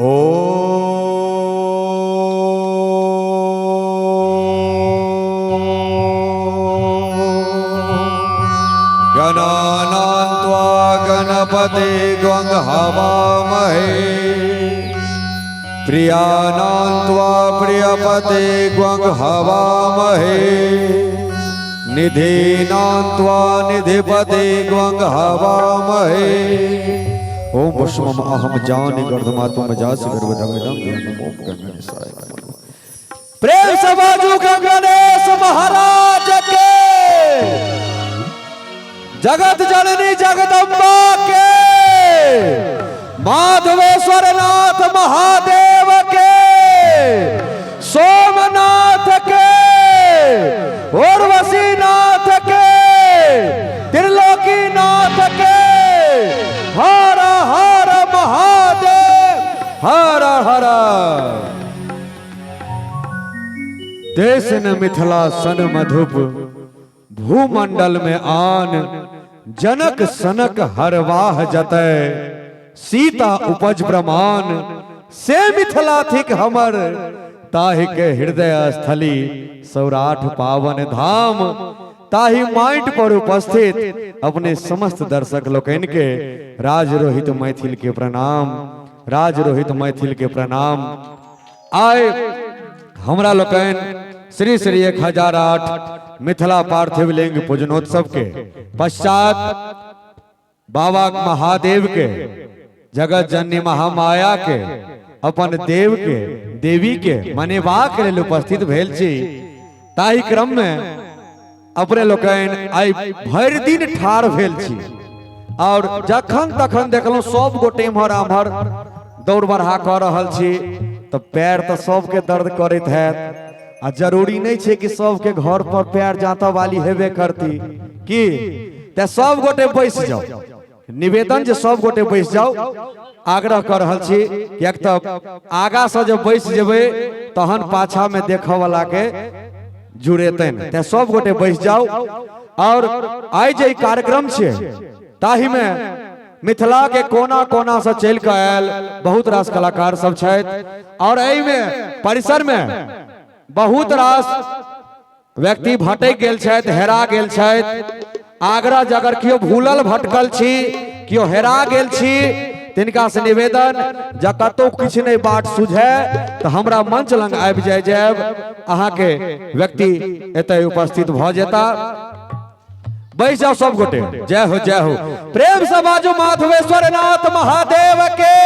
ओ गणानान्त्वा गणपति गं हवामहे प्रियानान्त्वा प्रियपते गं हवामहे निधीनान्त्वा निधिपते गं हवामहे ओम वशमम अहम जानि गर्धमात्म जास गर्भधमिदं ओम गणेशाय प्रेम से बाजू गणेश महाराज के जगत जननी जगदम्बा के माधवेश्वर नाथ महादेव के सोमनाथ के उर्वशी नाथ के त्रिलोकी नाथ के हर हर महादेव हर हर। देश न मिथिला सन मधुप भूमंडल में आन जनक सनक हरवाह जतय सीता उपज प्रमाण से मिथिला थिक हमर ताहि के हृदय स्थली सौराठ पावन धाम। ताहि माइट पर उपस्थित अपने समस्त दर्शक लोकन के राजरोहित मैथिल के प्रणाम, राजरोहित मैथिल के प्रणाम। आए हमरा लोकन श्री श्री 1008 मिथिला पार्थिव लिंग पूजनोत्सव के पश्चात बाबा महादेव के जगत जननी महामाया के अपन देव के देवी के मनेबाक लेल उपस्थित भेल छी। ताहि क्रम में अपने लोकन आई भरि दिन ठाढ़ भेल छी और जखन तखन देखलहुं सब गोटे इम्हर आम्हर दौड़ बढ़ा कऽ रहल छी तो पैर तो सबके दर्द करैत हैत आ जरूरी नहीं छे कि सबके घर पर पैर जाता वाली हेबे करती कि ते सब गोटे बैस जाओ। निवेदन जे सब गोटे बैस जाओ आग्रह कर रहल छी कि तब आगा से जब बैस जेबे तहन पाछा में देखऽ वाला के जुड़ेतन ते सब गोटे बैस जाओ। और आई जे कार्यक्रम छे ताहि में मिथिला के कोना कोना से चल के आयल बहुत रास कलाकार सब छथि और एहि में परिसर में बहुत रास व्यक्ति भटक गेल छथि, हेरा गेल छथि। आग्रह जगर कियो भूलल भटकल छी कियो हेरा गेल छी तिनका से निवेदन ज कतौ किछ नहीं बाट सुझे तो हमरा मंच लंग आबि जायब अहाँ के व्यक्ति एतय उपस्थित भ जेता। बैस जाओ सब गोटे। जय हो जय हो। प्रेम से बाजू माधवेश्वर नाथ महादेव के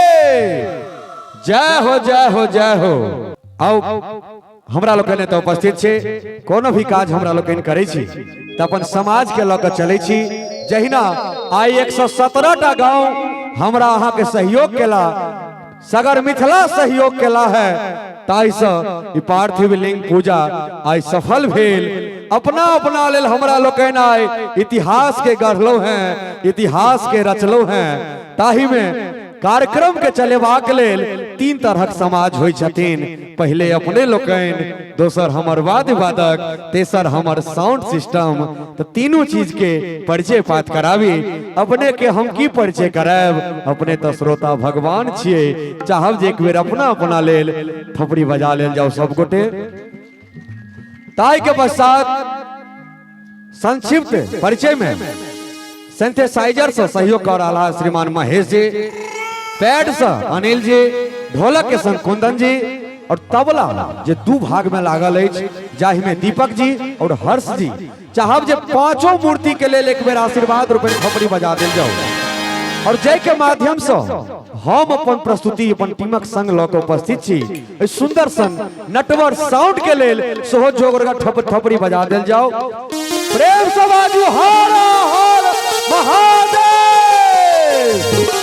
जय हो जय हो जय हो। आओ हमरा लोकन तो उपस्थित छे कोनो भी काज हमरा लोकन करै छी त अपन समाज के लऽ कऽ चलै छी। जहिना आई 117 टा गांव हमरा अहाँ के सहयोग केला सगर मिथिला सहयोग केला है ताहि से ई पार्थिव लिंग पूजा आई सफल भेल। अपना अपना लेल हमरा लोकन आई इतिहास के गढ़लो हैं, इतिहास के रचलो हैं। ताहि में कार्यक्रम के चलेबाक लेल 3 तरहक समाज होइ छथिन। पहले अपने लोकन, दोसर हमर वाद्य वादक, तेसर हमर साउंड सिस्टम। तो तीनों चीज के परिचय पात करावी। अपने के हम की परिचय करायब, अपने तो श्रोता भगवान छिए। चाहब जे एक बेर अपना अपना लेल थपड़ी बजा लेल जाओ सब गोटे। ताई के पश्चात संक्षिप्त परिचय में सिंथेसाइजर से सहयोग कर रहा श्रीमान महेश जी, पैड से अनिल जी, ढोलक के संग कुंदन जी और तबला जे 2 भाग में लागल है जाहि में दीपक जी और हर्ष जी। चाहब जे 5 मूर्ति के लेल एक बेर आशीर्वाद रूप थपड़ी बजा देल जाओ। और जय के माध्यम से हम अपन प्रस्तुति अपन टीमक संग लऽ कऽ उपस्थित छी। सुंदर सन नटवर साउंड के लेल सेहो जोगरगा थपड़ी बजा देल जाओ। प्रेम से बाजू हर हर महादेव।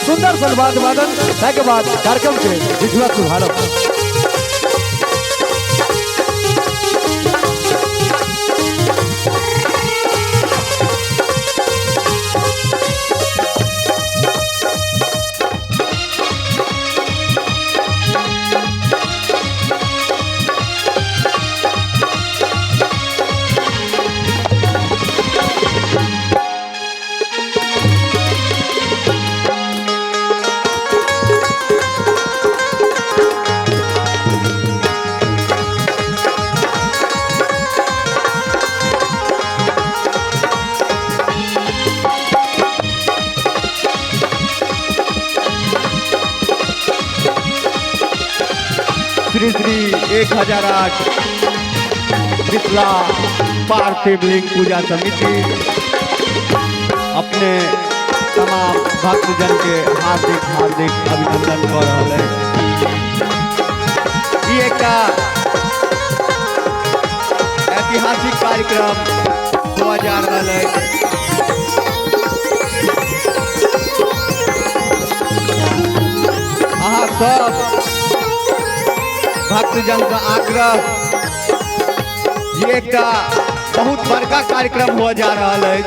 सुंदर सन वाद्य वादन के बाद कार्यक्रम के विधिवत शुभारंभ। श्री श्री 1008 मिथिला पार्थिव लिंग पूजा समिति अपने तमाम भक्तजन के हार्दिक हार्दिक अभिनंदन कर रहा है। ये का ऐतिहासिक कार्यक्रम हुआ जा रहा है। अहाँ सब भक्तजन का आग्रह ये का बहुत बड़का कार्यक्रम हुआ जा रहा है।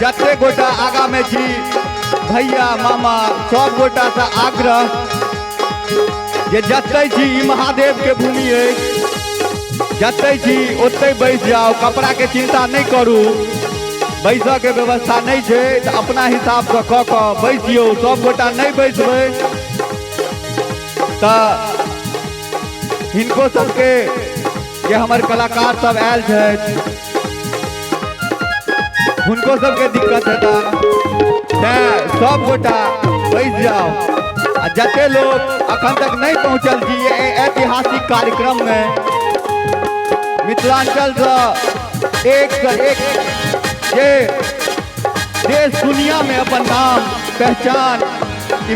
जते गोटा आगा में छी भैया मामा सब गोटा से आग्रह जे जते छी ई महादेव के भूमि है, जते छी ओते बैठ जाओ, कपड़ा के चिंता नहीं करू, बैसा के व्यवस्था नहीं है तो अपना हिसाब से क के बैसियो। सब गोटा नहीं बैठबे तो हिनको सबके जे हमर कलाकार सब आयल है उनको सबके दिक्कत है। सब गोटा बैठ जाओ। जते लोग अखन तक नहीं पहुंचल जी ऐतिहासिक कार्यक्रम में मिथिलांचल से एक ये देश दुनिया में अपन नाम पहचान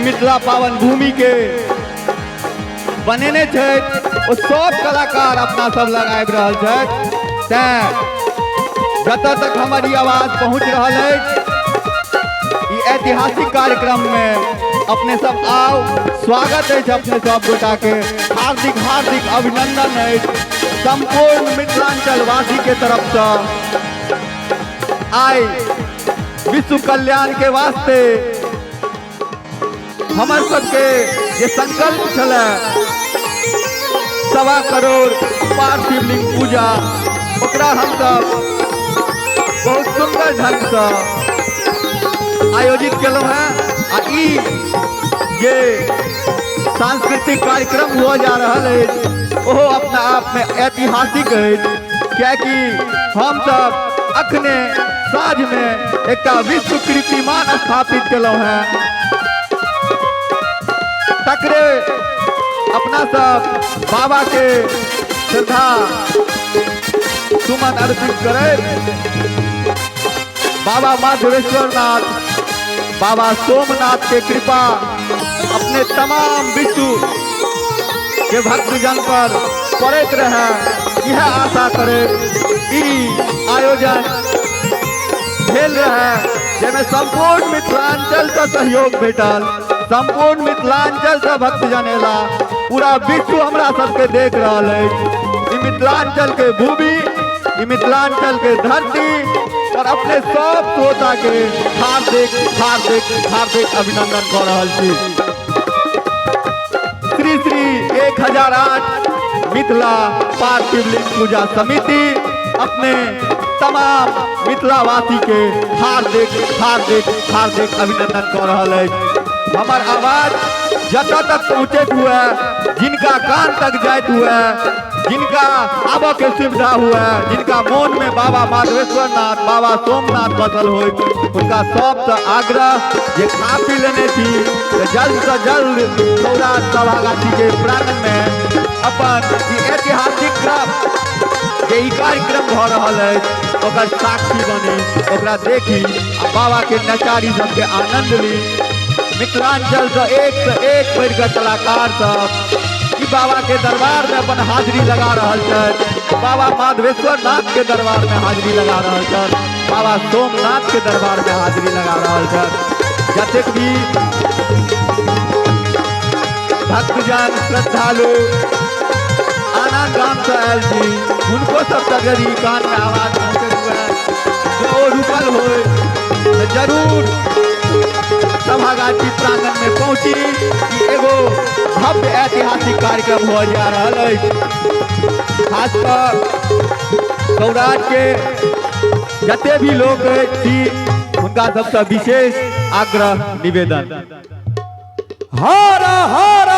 मिथिला पावन भूमि के बनेने थे, वो सब कलाकार अपना सब लगाए रहा है। जतऽ तक हमारी आवाज पहुंच रहा है ऐतिहासिक कार्यक्रम में अपने सब आओ, स्वागत है अपने सब गोटा के, हार्दिक हार्दिक अभिनंदन है संपूर्ण मिथिलांचल वासी के तरफ से। आए विश्व कल्याण के वास्ते हमर सबके ये संकल्प चले 1.25 करोड़ पार्थिव लिंग पूजा, ओकरा हम सब बहुत सुंदर ढंग से आयोजित कल है। ये सांस्कृतिक कार्यक्रम हुआ जा रहा है वो अपना आप में ऐतिहासिक है, क्योंकि हम सब अखने साझ में एक विश्व कीर्तिमान स्थापित कल है। तकरे अपना सब बाबा के श्रद्धा सुमन अर्पित करे। बाबा माधवेश्वर नाथ, बाबा सोमनाथ के कृपा अपने तमाम विश्व के भक्तजन पर पड़त रहे, यह आशा करे। आयोजन भेल रहे जिसमें संपूर्ण मिथिलांचल का सहयोग भेटल, संपूर्ण मिथिलांचल से भक्तजन एला, पूरा विश्व हमरा सबके देख रहा है। मिथिलांचल के भूमि, मिथिलांचल के धरती और अपने सब श्रोता के हार्दिक हार्दिक हार्दिक अभिनंदन कर रहा छी। श्री श्री 1008 मिथिला पार्थिव लिंग पूजा समिति अपने तमाम मिथिलावासी के हार्दिक हार्दिक हार्दिक अभिनंदन कर रहा है। हमार आवाज जतऽ तक पहुँचे हुआ, जिनका कान तक जात हुआ, जिनका आबा के सुविधा हुआ, जिनका मन में बाबा माधवेश्वर नाथ, बाबा सोमनाथ बसल हो, उनका सबसे आग्रह जे खा पी लेने थी तो जल्द से जल्द सौराठ सभागाछी के प्रांगण में अपन ऐतिहासिक जे कार्यक्रम भ रहा है ओकर साक्षी बनी, ओकरा देखी आ बाबा के नचारी सबके आनंद ली। मिथिलांचल से एक बढ़ के कलाकार सब बाबा के दरबार में अपन हाजिरी लगा रहा है। बाबा माधवेश्वर नाथ के दरबार में हाजिरी लगा रहा है, बाबा सोमनाथ के दरबार में हाजिरी लगा रहा है। जतेक भी भक्तजन श्रद्धालु आना गांव से आयल जी, उनको सब तगरी कान में आवाज पहुँचे हुए जो रुकल हो जरूर सभागाछी प्रांगण में पहुंची कि एगो भव्य ऐतिहासिक कार्यक्रम हो जा रहा है। खासकर सौराठ के जते भी लोग थी उनका सबसे विशेष आग्रह निवेदन। हर हर